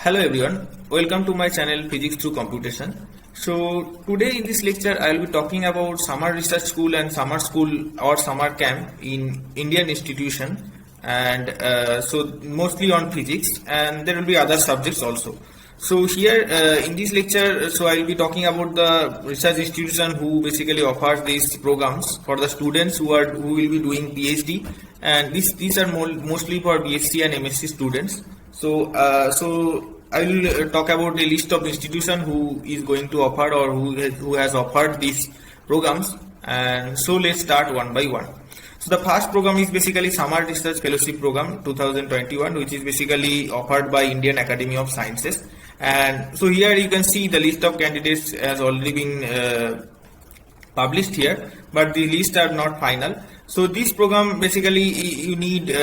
Hello everyone, welcome to my channel Physics through Computation. So today in this lecture I will be talking about summer research school and summer school or summer camp in Indian institution, and so mostly on physics, and there will be other subjects also. So here in this lecture, so I will be talking about the research institution who basically offers these programs for the students who will be doing PhD, and these are mostly for BSc and MSc students. So I will talk about a list of institution who is going to offer or who has offered these programs, and so let's start one by one. So the first program is basically Summer Research Fellowship Program 2021, which is basically offered by Indian Academy of Sciences. And so here you can see the list of candidates has already been published here, but the list are not final. So this program basically you need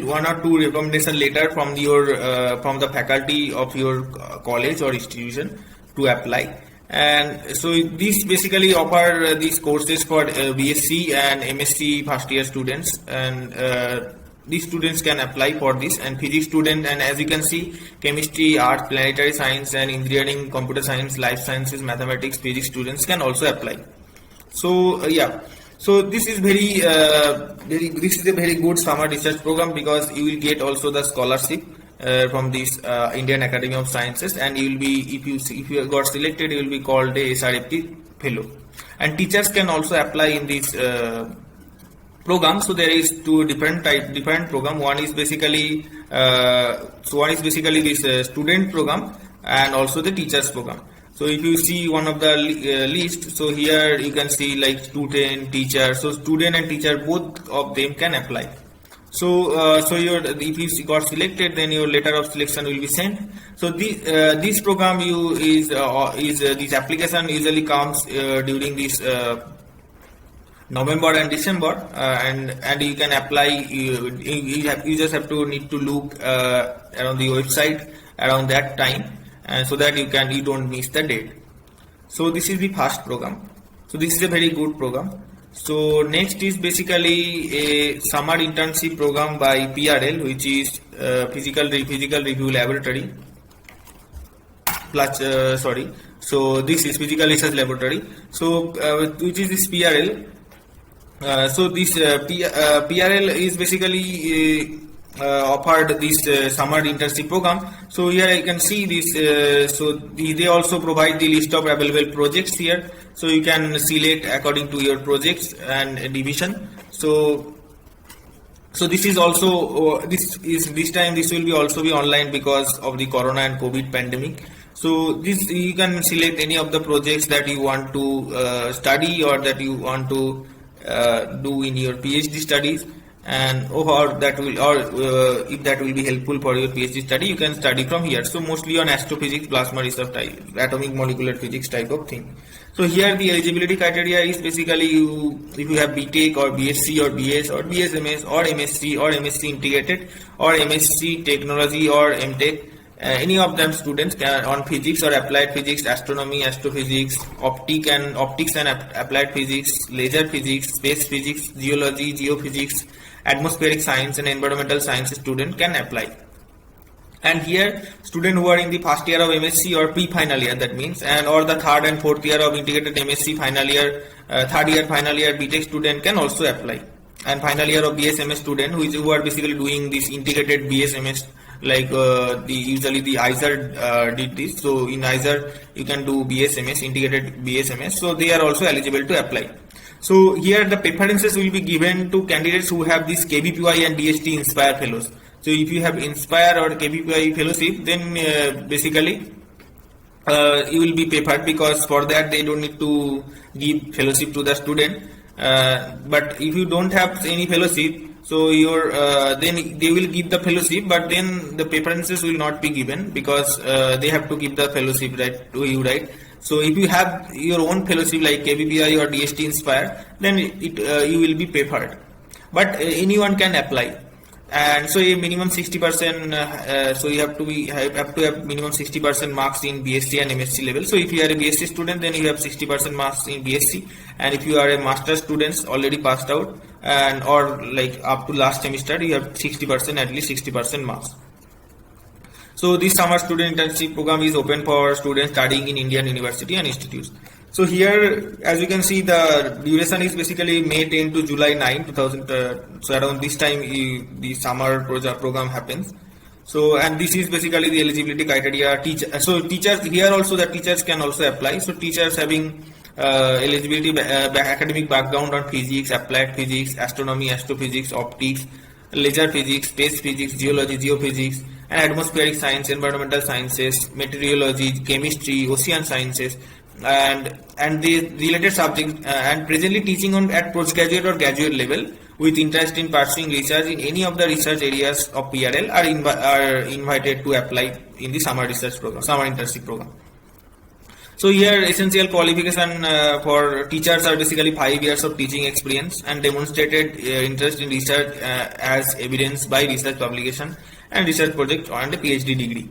one or two recommendation letter from your from the faculty of your college or institution to apply. And so this basically offer these courses for BSc and MSc first year students, and these students can apply for this, and physics student, and as you can see, chemistry, art, planetary science, and engineering, computer science, life sciences, mathematics, physics students can also apply. So so this is this is a very good summer research program, because you will get also the scholarship from this Indian Academy of Sciences, and you will be, if you got selected, you will be called a SRFT fellow. And teachers can also apply in this program. So there is two different program. One is basically this student program, and also the teachers program. So if you see one of the list, so here you can see like student, teacher. So student and teacher, both of them can apply. So if you got selected, then your letter of selection will be sent. So this program this application usually comes during this November and December, and you can apply. You just need to look around the website around that time, and so that you don't miss the date. So this is the first program. So this is a very good program. So next is basically a summer internship program by PRL, which is physical review laboratory. So this is physical research laboratory. So which is this PRL. So this PRL is basically offered this summer internship program. So here you can see this. They also provide the list of available projects here. So you can select according to your projects and division. So this is also this will be also be online because of the Corona and COVID pandemic. So this you can select any of the projects that you want to study, or that you want to do in your PhD studies, and if that will be helpful for your PhD study, you can study from here. So mostly on astrophysics, plasma research type, atomic molecular physics type of thing. So here the eligibility criteria is basically if you have BTech or BSc or BS or BSMS or MSc or MSc integrated or MSc technology or MTech. Any of them students can on physics or applied physics, astronomy, astrophysics, optics and applied physics, laser physics, space physics, geology, geophysics, atmospheric science, and environmental science student can apply. And here students who are in the first year of MSc or pre-final year, that means, and or the third and fourth year of integrated MSc final year, third year final year BTech student can also apply. And final year of BSMS student who are basically doing this integrated BSMS, like usually the ISER did this. So in ISER you can do BSMS, integrated BSMS. So they are also eligible to apply. So here the preferences will be given to candidates who have this KVPY and DST Inspire fellows. So if you have Inspire or KVPY fellowship, then basically you will be preferred, because for that they don't need to give fellowship to the student. But if you don't have any fellowship, so then they will give the fellowship, but then the preferences will not be given, because they have to give the fellowship to you, right? So if you have your own fellowship like KVPI or DST Inspire, then you will be preferred. But anyone can apply. And so a minimum 60%. So you have to have minimum 60% marks in BSc and MSc level. So if you are a BSc student, then you have 60% marks in BSc, and if you are a master student already passed out, and or like up to last semester, you have 60%, at least 60% marks. So this summer student internship program is open for students studying in Indian university and institutes. So here, as you can see, the duration is basically May 10 to July 9, 2000. So around this time, the summer program happens. So, and this is basically the eligibility criteria. So teachers here also, the teachers can also apply. So teachers having eligibility academic background on physics, applied physics, astronomy, astrophysics, optics, laser physics, space physics, geology, geophysics, and atmospheric science, environmental sciences, meteorology, chemistry, ocean sciences, and the related subjects, and presently teaching on at postgraduate or graduate level with interest in pursuing research in any of the research areas of PRL are invited to apply in the summer research program, summer internship program. So here essential qualification for teachers are basically 5 years of teaching experience and demonstrated interest in research as evidenced by research publication and research project and a PhD degree.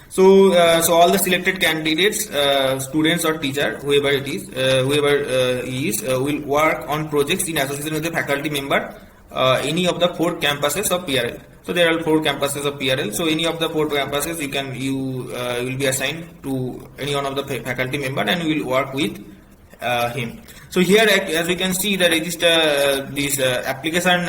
So, so all the selected candidates, students or teacher, whoever it is, will work on projects in association with the faculty member, any of the 4 campuses of PRL. So there are 4 campuses of PRL. So any of the 4 campuses, you will be assigned to any one of the faculty member, and you will work with him. So here, as we can see, the register this application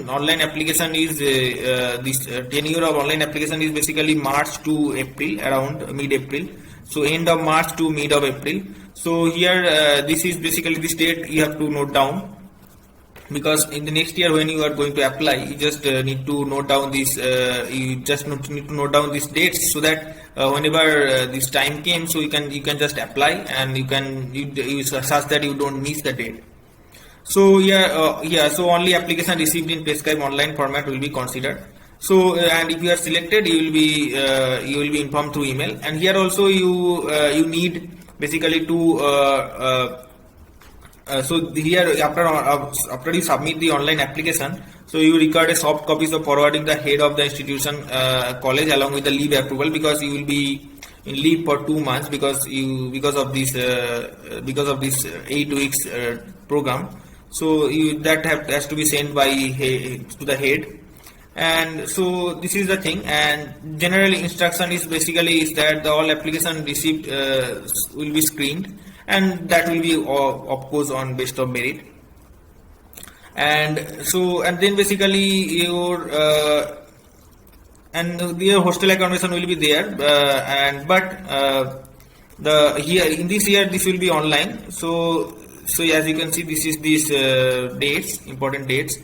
online application is this tenure of online application is basically March to April, around mid-April. So end of March to mid of April. So here this is basically the date you have to note down, because in the next year when you are going to apply, you just need to note down this. You just need to note down these dates, so that whenever this time came, so you can just apply, and you such that you don't miss the date. So so only application received in prescribed online format will be considered. So and if you are selected, you will be informed through email. And here also you need basically to so here after you submit the online application, so you record a soft copies of forwarding the head of the institution college along with the leave approval, because you will be in leave for 2 months because of this 8 weeks program. So that has to be sent by to the head. And so this is the thing, and general instruction is that the all application received will be screened, and that will be of course on based on merit. And then basically your hostel accommodation will be there, here in this year this will be online. So as you can see, this is these dates, important dates,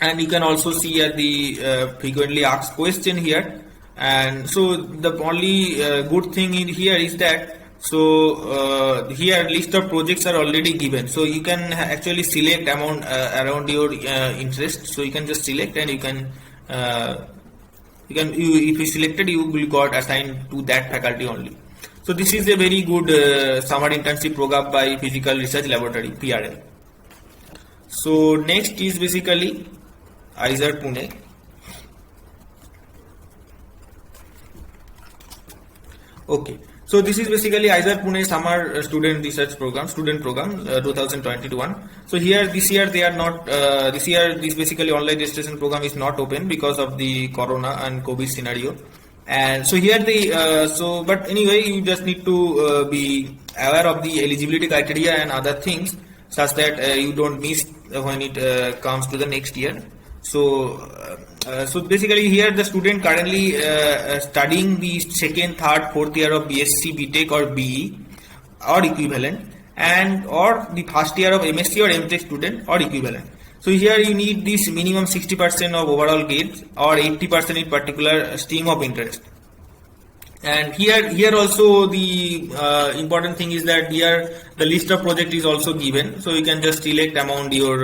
and you can also see at the frequently asked question here. And so the only good thing in here is that, so here list of projects are already given, so you can actually select amount around your interest. So you can just select, and if you selected, you will got assigned to that faculty only. So this is a very good summer internship program by Physical Research Laboratory, PRL. So next is basically IISER Pune. Okay. So this is basically IISER Pune Summer Student Research Program, 2021. So here this year they are not. This basically online registration program is not open because of the Corona and COVID scenario. And so here but anyway, you just need to be aware of the eligibility criteria and other things, such that you don't miss when it comes to the next year. So basically here the student currently studying the second, third, fourth year of BSc, BTech or BE or equivalent, and or the first year of MSc or MTech student or equivalent. So here you need this minimum 60% of overall grades or 80% in particular stream of interest. And here also the important thing is that here the list of project is also given, so you can just select among your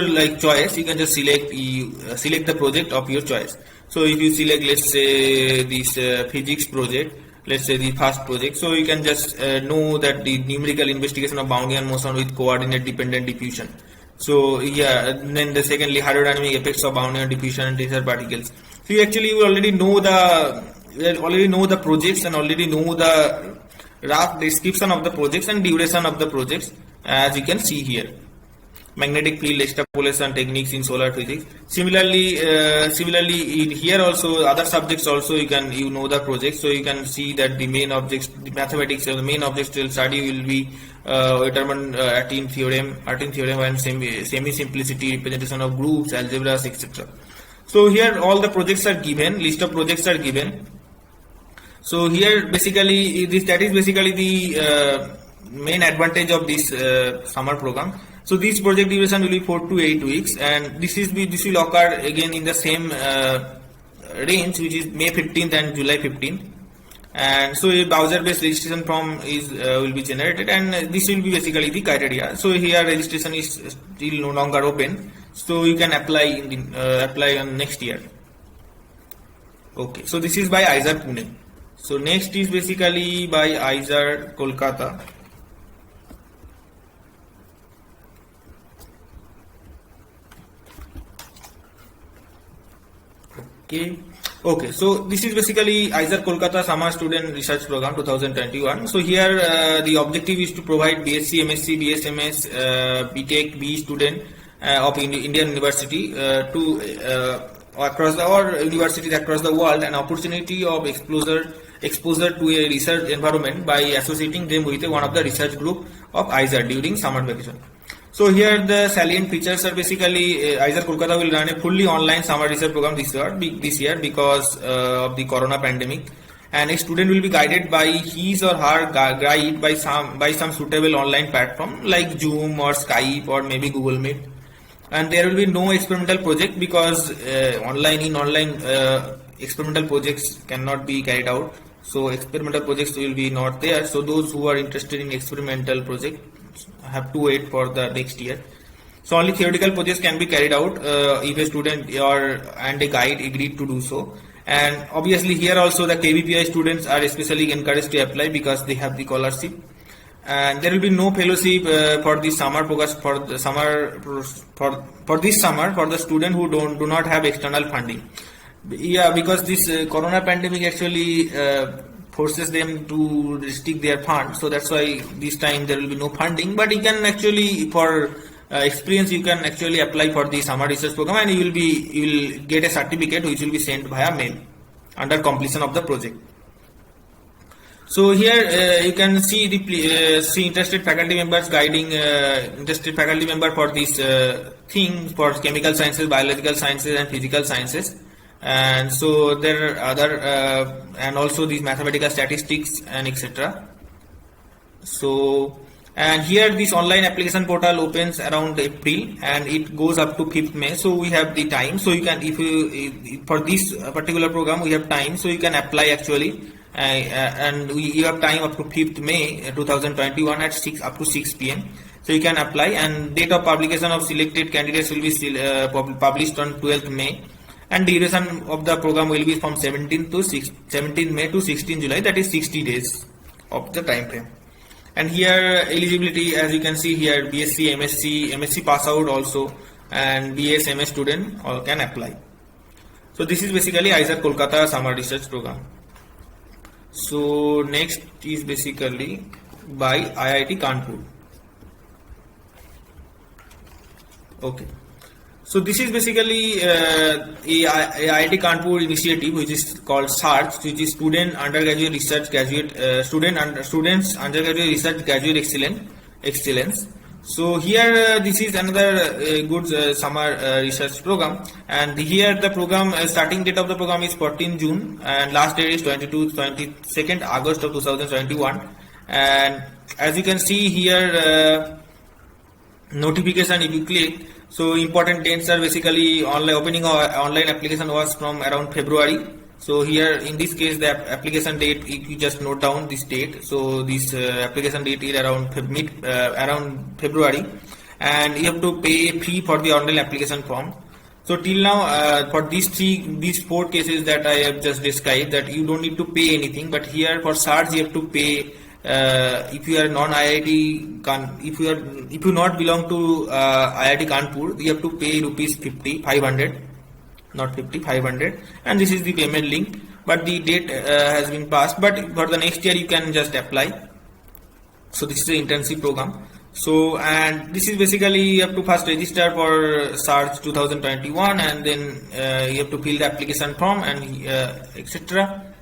like choice. You can just select the project of your choice. So if you select, let's say, this physics project, let's say the first project, so you can just know that the numerical investigation of Brownian motion with coordinate dependent diffusion. So and then the secondly, hydrodynamic effects of Brownian diffusion and tensor particles. So you already know the projects, and already know the rough description of the projects and duration of the projects, as you can see here. magnetic field extrapolation techniques in solar physics. Similarly, in here also other subjects also you know the project, so you can see that the main objects, the mathematics, the main objects will study will be determined Artin theorem and semi-simplicity, representation of groups, algebras, etc. So here all the projects are given, list of projects are given. So here basically that is basically the main advantage of this summer program. So this project duration will be 4 to 8 weeks, and this will occur again in the same range, which is May 15th and July 15th. And so a browser-based registration form will be generated, and this will be basically the criteria. So here registration is still no longer open, so you can apply apply on next year. Okay, so this is by IISER Pune. So next is basically by IISER Kolkata. Okay, so this is basically IISER Kolkata Summer Student Research Program 2021. So here the objective is to provide BSc, MSc, BSMS, BTech, BE student of Indian University to across universities across the world an opportunity of exposure to a research environment by associating them with one of the research group of IISER during summer vacation. So here the salient features are basically IISER Kolkata will run a fully online summer research program this year because of the corona pandemic, and a student will be guided by his or her guide by some suitable online platform like Zoom or Skype or maybe Google Meet. And there will be no experimental project because online experimental projects cannot be carried out. So experimental projects will be not there. So those who are interested in experimental project have to wait for the next year. So only theoretical projects can be carried out if a student and a guide agreed to do so. And obviously here also the KVPI students are especially encouraged to apply because they have the scholarship. And there will be no fellowship for the summer because for this summer for the student who do not have external funding. Yeah, because this corona pandemic actually forces them to restrict their funds, so that's why this time there will be no funding. But you can actually, for experience, you can actually apply for the summer research program, and you will get a certificate which will be sent via mail under completion of the project. So here you can see the interested faculty members guiding interested faculty member for this thing for chemical sciences, biological sciences, and physical sciences. And so there are other and also these mathematical statistics and etc. So, and here this online application portal opens around April and it goes up to 5th May. So we have the time. So you can, if for this particular program we have time, so you can apply actually, and you have time up to 5th May 2021 at 6 up to 6 p.m. So you can apply, and date of publication of selected candidates will be published on 12th May. And duration of the program will be from 17 May to 16 July, that is 60 days of the time frame. And here eligibility, as you can see here, BSc, MSc pass out also, and BS, MS student all can apply. So this is basically IISER Kolkata Summer Research Program. So next is basically by IIT Kanpur. Okay. So this is basically a IIT Kanpur initiative which is called SARCH, which is Students Undergraduate Research Graduate Excellence. So here this is another good summer research program, and here the program starting date of the program is 14 June and last date is 22nd August of 2021. And as you can see here, notification if you click. So important dates are basically opening of online application was from around February. So here in this case the application date, if you just note down this date, so this application date is around February, and you have to pay a fee for the online application form. So till now for these four cases that I have just described, that you don't need to pay anything, but here for SARCH you have to pay. If you are non-IIT, if you not belong to IIT Kanpur, you have to pay rupees 500, not 50, 500, and this is the payment link. But the date has been passed. But for the next year, you can just apply. So this is the internship program. So, and this is basically you have to first register for Search 2021, and then you have to fill the application form and etc.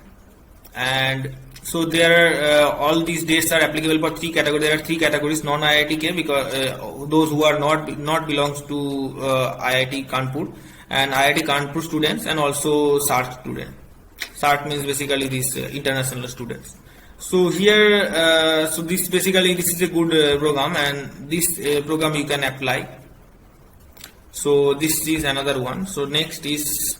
And so there all these dates are applicable for three categories. There are three categories: non-IIT because those who are not belongs to IIT Kanpur, and IIT Kanpur students, and also SART student. SART means basically these international students. So here, so this is a good program, and this program you can apply. So this is another one. So next is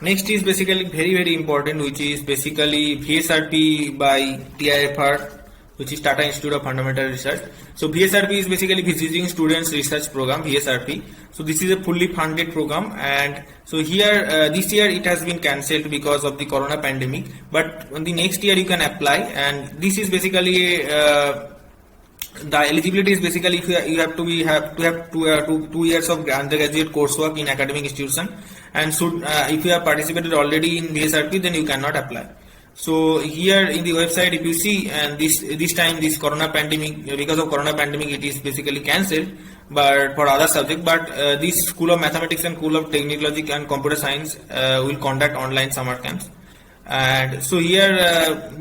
basically very important, which is basically VSRP by TIFR, which is Tata Institute of Fundamental Research. So VSRP is basically Visiting Students Research Program, VSRP. So this is a fully funded program, and so here this year it has been cancelled because of the corona pandemic, but on the next year you can apply. And this is basically the eligibility is basically if you have to have 2 years of undergraduate coursework in academic institution, and should if you have participated already in VSRP, then you cannot apply. So here in the website, if you see, and this time this corona pandemic, because of corona pandemic, it is basically cancelled, but for other subject. But this School of Mathematics and School of Technology and Computer Science will conduct online summer camps. And so here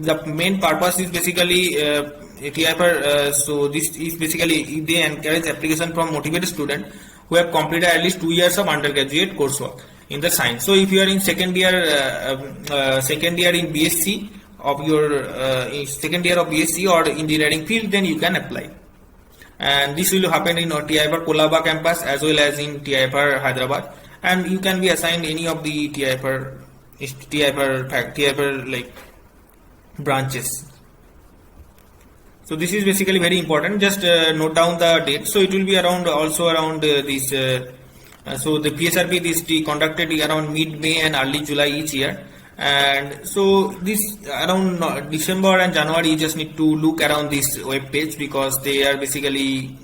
the main purpose is basically TIFR. So this is basically they encourage application from motivated students who have completed at least 2 years of undergraduate coursework in the science. So if you are in second year in BSc of your second year of BSc or engineering field, then you can apply. And this will happen in TIFR Kolaba campus as well as in TIFR Hyderabad, and you can be assigned any of the TIFR like branches. So this is basically very important. Just note down the date. So it will be around this. So the PSRP is conducted around mid-May and early July each year. And so this around December and January, you just need to look around this web page, because they are basically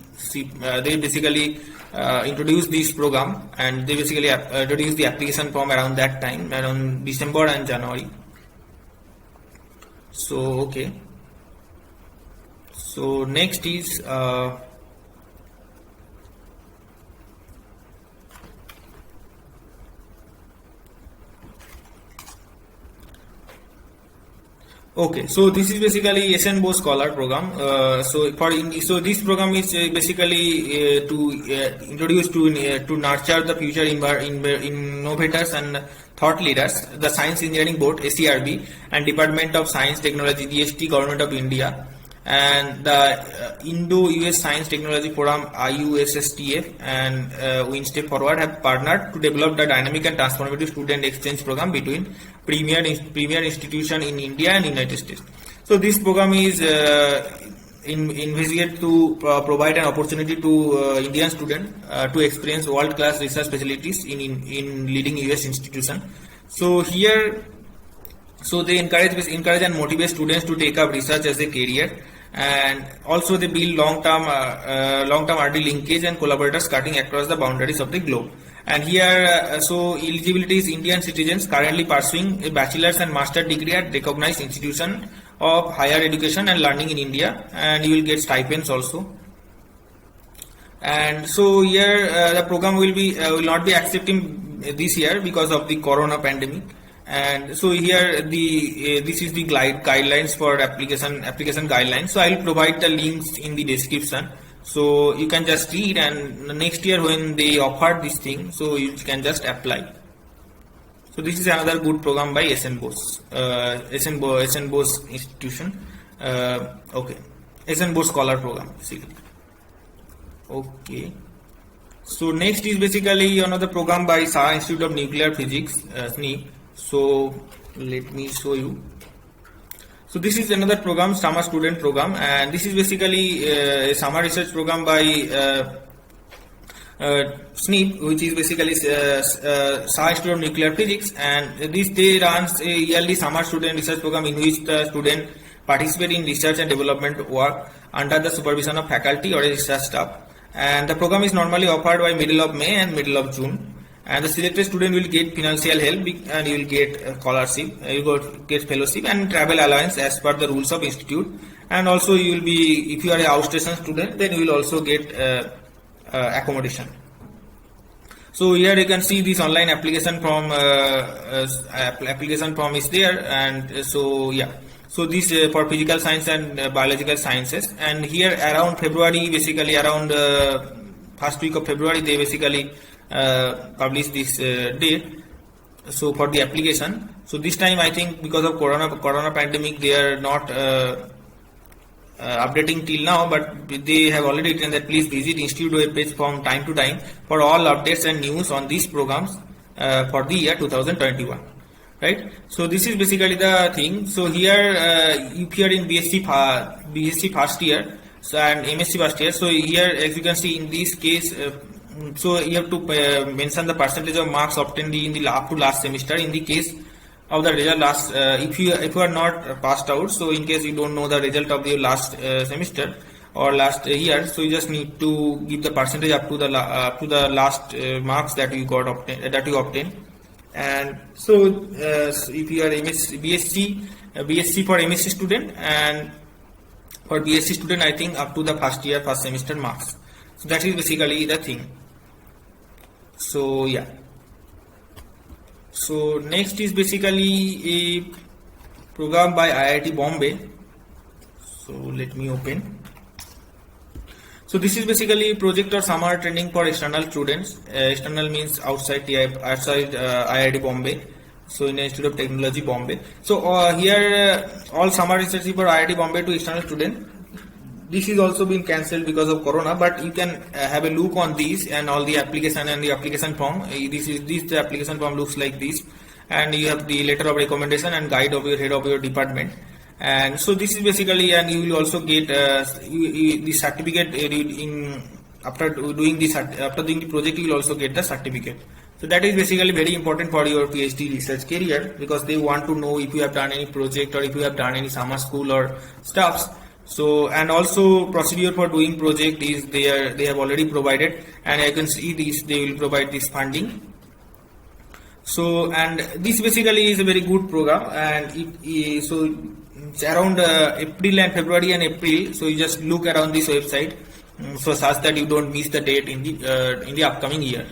introduce this program, and they basically introduce the application form around that time, around December and January. So okay. So next is okay, so this is basically SN Bose Scholar program. So this program is basically to introduce to nurture the future innovators and thought leaders. The Science Engineering Board (SERB) and Department of Science Technology (DST), Government of India, and the Indo-US Science Technology Forum (IUSSTF) and WinStep Forward have partnered to develop the dynamic and transformative student exchange program between premier institution in India and United States. So this program is envisaged to provide an opportunity to Indian students to experience world-class research facilities in leading US institutions. So here, so they encourage and motivate students to take up research as a career, and also they build long-term RD linkage and collaborators cutting across the boundaries of the globe. And here, so eligibility is Indian citizens currently pursuing a bachelor's and master's degree at recognized institution of higher education and learning in India, and you will get stipends also. And so here the program will not be accepting this year because of the corona pandemic. And so here this is the guidelines for application guidelines. So I will provide the links in the description, so you can just read, and next year when they offer this thing, so you can just apply. So this is another good program by SN Bose institution. Okay, SN Bose Scholar program basically. Okay. So next is basically another program by Saha Institute of Nuclear Physics, SNIP. So let me show you. So this is another program, summer student program, and this is basically a summer research program by SNIP, which is basically Saha Institute of Nuclear Physics, and this day runs a yearly summer student research program in which the student participate in research and development work under the supervision of faculty or a research staff. And the program is normally offered by middle of May and middle of June. And the selected student will get financial help, and you will get scholarship, you will get fellowship and travel allowance as per the rules of institute. and also you will be, if you are a outstation student, then you will also get accommodation. So here you can see this online application form is there, and so yeah. So this for physical science and biological sciences, and here around February, basically around first week of February, they basically publish this date. So for the application, so this time I think because of corona pandemic, they are not updating till now, but they have already written that please visit institute web page from time to time for all updates and news on these programs for the year 2021. Right. So this is basically the thing. So here, if you are in BSc first year, so and MSc first year, so here as you can see in this case, so you have to mention the percentage of marks obtained in the up to last semester. In the case of the result last, if you are not passed out, so in case you don't know the result of your last semester or last year, so you just need to give the percentage up to the last marks that you obtained. And so if you are BSc for MSc student, and for BSc student, I think up to the first semester marks. So that is basically the thing. So yeah. So next is basically a program by IIT Bombay. So let me open. So this is basically project or summer training for external students. External means outside IIT Bombay. So in Institute of Technology Bombay. So here all summer research for IIT Bombay to external student. This is also been cancelled because of Corona, but you can have a look on these and all the application and the application form. The application form looks like this, and you have the letter of recommendation and guide of your head of your department. And so this is basically, and you will also get the certificate after doing the project. You will also get the certificate. So that is basically very important for your PhD research career, because they want to know if you have done any project or if you have done any summer school or stuffs. So, and also procedure for doing project is they have already provided, and I can see this, they will provide this funding. So, and this basically is a very good program, and so it's around April and February and April. So you just look around this website, so such that you don't miss the date in the upcoming year.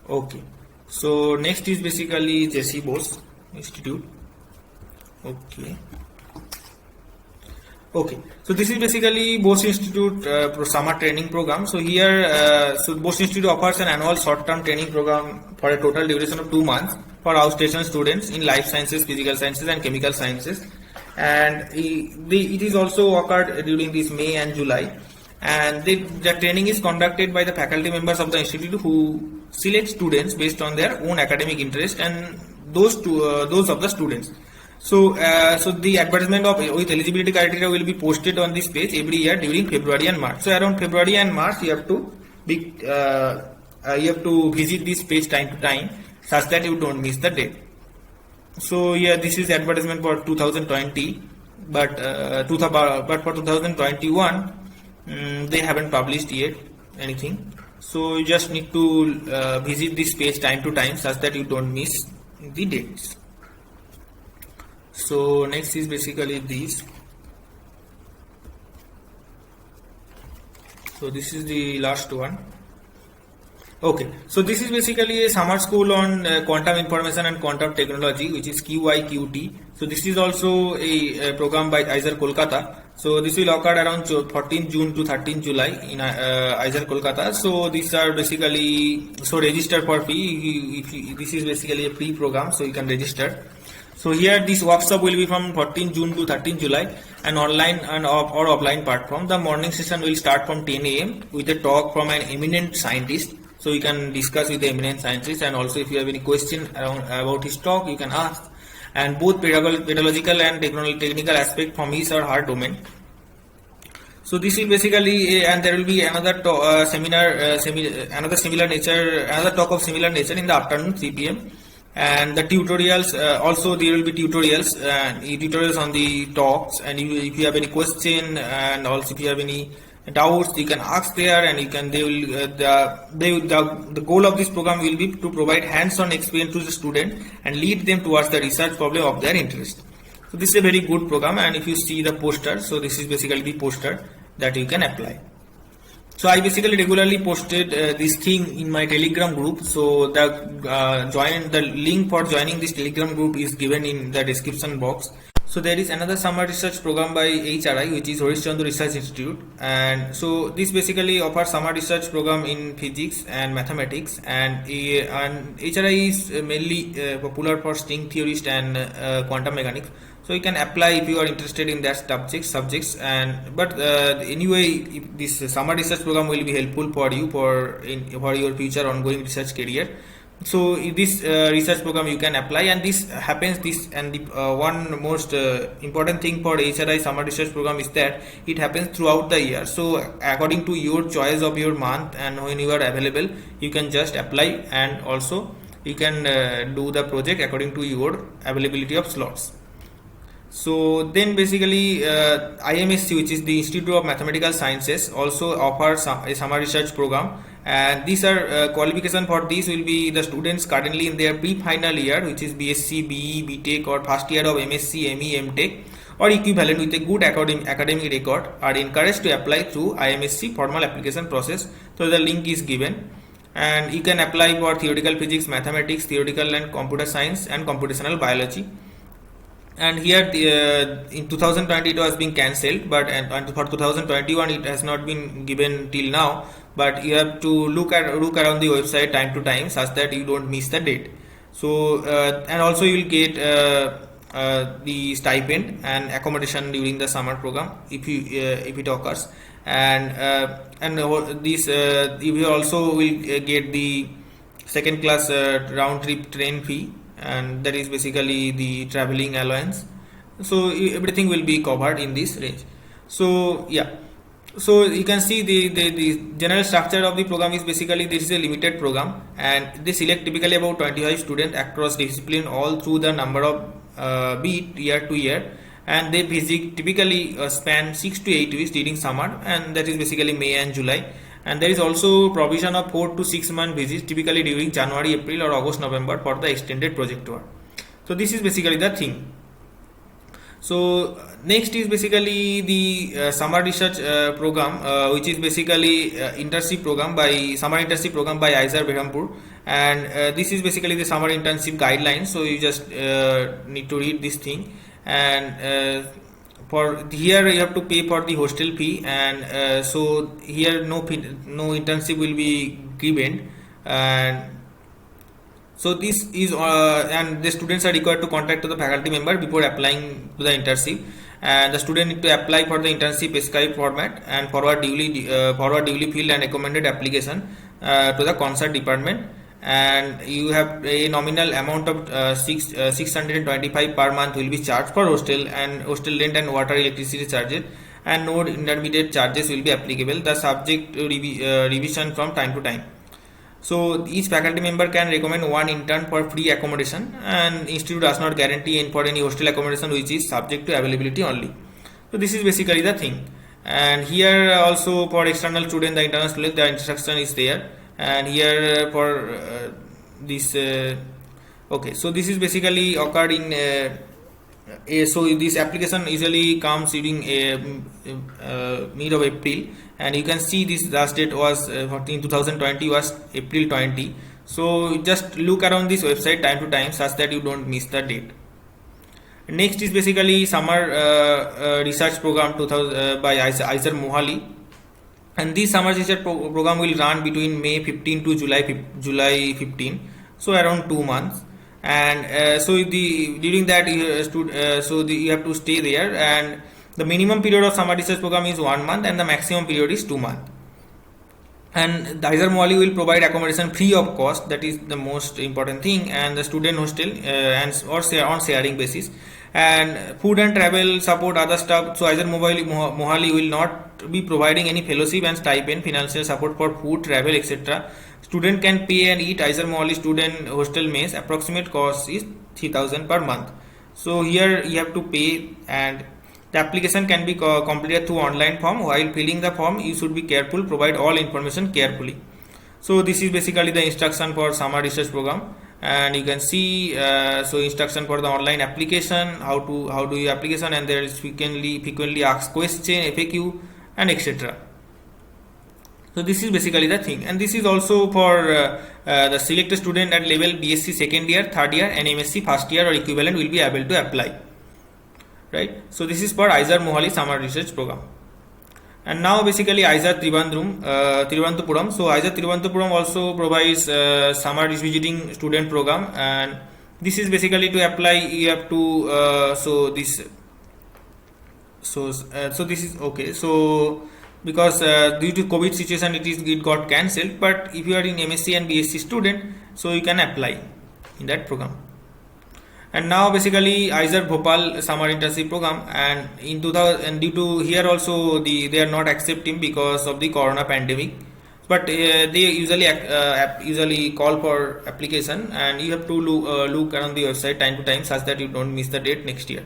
Okay. So next is basically J.C. Bose Institute. Okay, so this is basically Bose Institute summer training program. So here, so Bose Institute offers an annual short-term training program for a total duration of 2 months for outstation students in life sciences, physical sciences, and chemical sciences. And it is also occurred during this May and July. And the training is conducted by the faculty members of the institute, who select students based on their own academic interest and those of the students. So, so the advertisement with eligibility criteria will be posted on this page every year during February and March. So around February and March, you have to visit this page time to time, such that you don't miss the date. So yeah, this is advertisement for 2020, but for 2021, they haven't published yet anything. So you just need to visit this page time to time, such that you don't miss the dates. So next is basically this. So this is the last one. Okay, so this is basically a summer school on quantum information and quantum technology, which is QIQT. So this is also a program by IISER Kolkata. So this will occur around 14 June to 13 July in IISER Kolkata. So these are basically, so register for free. This is basically a free program, so you can register. So here this workshop will be from 14 June to 13 July, and online and or offline platform. The morning session will start from 10 a.m. with a talk from an eminent scientist. So you can discuss with the eminent scientist, and also if you have any question about his talk, you can ask. And both pedagogical and technical aspect from his or her domain. So this is basically, and there will be another another talk of similar nature in the afternoon 3 p.m. And the tutorials, also there will be tutorials on the talks, and if you have any question, and also if you have any doubts, you can ask there, and you can the goal of this program will be to provide hands-on experience to the student and lead them towards the research problem of their interest. So this is a very good program, and if you see the poster, so this is basically the poster that you can apply. So I basically regularly posted this thing in my Telegram group. So the link for joining this Telegram group is given in the description box. So there is another summer research program by HRI, which is Harish Chandra Research Institute, and so this basically offers summer research program in physics and mathematics, and HRI is mainly popular for string theorist and quantum mechanics. So you can apply if you are interested in that subjects, and but anyway, this summer research program will be helpful for you for your future ongoing research career. So in this research program you can apply, and the one most important thing for HRI summer research program is that it happens throughout the year. So according to your choice of your month and when you are available, you can just apply, and also you can do the project according to your availability of slots. So then basically IMSC, which is the Institute of Mathematical Sciences, also offers a summer research program, and these are qualification for this will be the students currently in their pre-final year, which is BSc, BE, BTech or first year of MSc, ME, MTech or equivalent with a good academic record are encouraged to apply through IMSC formal application process. So the link is given, and you can apply for theoretical physics, mathematics, theoretical and computer science and computational biology. And here in 2020 it was being cancelled, but and for 2021 it has not been given till now, but you have to look around the website time to time such that you don't miss the date. So and also you will get the stipend and accommodation during the summer program if it occurs, and this you also will get the second class round trip train fee, and that is basically the traveling allowance. So everything will be covered in this range. So yeah, so you can see the general structure of the program is basically this is a limited program, and they select typically about 25 students across discipline all through the number of beat year to year, and they typically span 6 to 8 weeks during summer, and that is basically May and July. And there is also provision of 4 to 6 month visits typically during January, April or August, November for the extended project work. So this is basically the thing. So next is basically the summer research program, which is basically internship program by summer internship program by IISER Berhampur, and this is basically the summer internship guidelines. So you just need to read this thing, and for here you have to pay for the hostel fee, and so here no internship will be given, and so this is and the students are required to contact to the faculty member before applying to the internship, and the student need to apply for the internship prescribed format and forward duly filled and recommended application to the concerned department, and you have a nominal amount of 625 per month will be charged for hostel rent and water electricity charges, and no intermediate charges will be applicable. The subject revision from time to time. So each faculty member can recommend one intern for free accommodation, and institute does not guarantee for any hostel accommodation, which is subject to availability only. So this is basically the thing. And here also for external student, the internal student, the instruction is there. And here for this okay, so this is basically occurred in so this application usually comes during mid of April, and you can see this last date was in 2020 was April 20. So just look around this website time to time such that you don't miss the date. Next is basically summer research program by IISER Mohali, and this summer research program will run between May 15 to July 15, so around 2 months. And so during that you have to stay there, and the minimum period of summer research program is 1 month and the maximum period is 2 months. And the IISER Mohali will provide accommodation free of cost, that is the most important thing, and the student hostel on sharing basis, and food and travel support, other stuff. So IISER Mohali will not be providing any fellowship and stipend financial support for food, travel, etc. Student can pay and eat IISER Mohali student hostel mess. Approximate cost is 3,000 per month. So here you have to pay, and the application can be completed through online form. While filling the form, you should be careful, provide all information carefully. So this is basically the instruction for summer research program. and you can see so instruction for the online application, how do you application, and there is frequently asked question, FAQ, and etc. So this is basically the thing, and this is also for the selected student at level BSc second year, third year, and MSc first year or equivalent will be able to apply, right? So this is for IISER Mohali summer research program. And now basically IISER Thiruvananthapuram. So IISER Thiruvananthapuram also provides summer visiting student program, and this is basically to apply you have to this is okay. So because due to COVID situation it got cancelled, but if you are in MSc and BSc student, so you can apply in that program. And now basically IISER Bhopal summer internship program, and in 2000, and due to here also they are not accepting because of the corona pandemic, but they usually call for application, and you have to look around the website time to time such that you don't miss the date next year.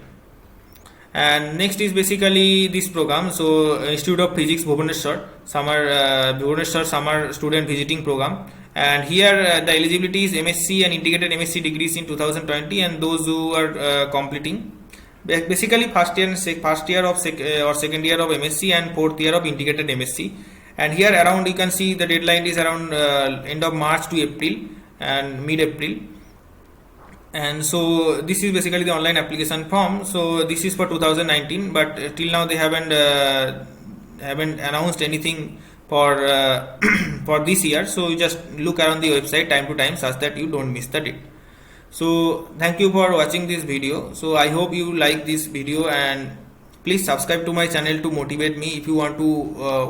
And next is basically this program, so Institute of Physics Bhubaneswar summer student visiting program, and here the eligibility is MSc and integrated MSc degrees in 2020, and those who are completing basically first year of or second year of MSc and fourth year of integrated MSc. And here around you can see the deadline is around end of March to April and mid-April. And so this is basically the online application form. So this is for 2019, but till now they haven't announced anything for for this year. So you just look around the website time to time such that you don't miss the date. So thank you for watching this video. So I hope you like this video, and please subscribe to my channel to motivate me if you want to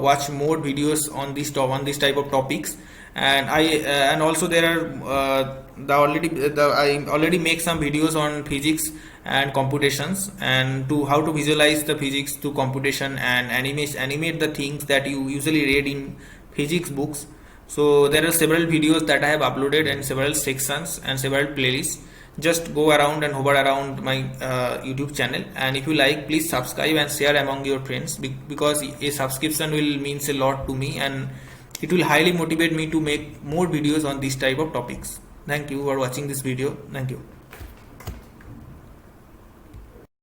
watch more videos on this type of topics. And and also there are I already make some videos on physics and computations, and to how to visualize the physics to computation and animate the things that you usually read in physics books. So there are several videos that I have uploaded and several sections and several playlists. Just go around and hover around my YouTube channel, and if you like, please subscribe and share among your friends, because a subscription will means a lot to me, and it will highly motivate me to make more videos on this type of topics. Thank you for watching this video. Thank you.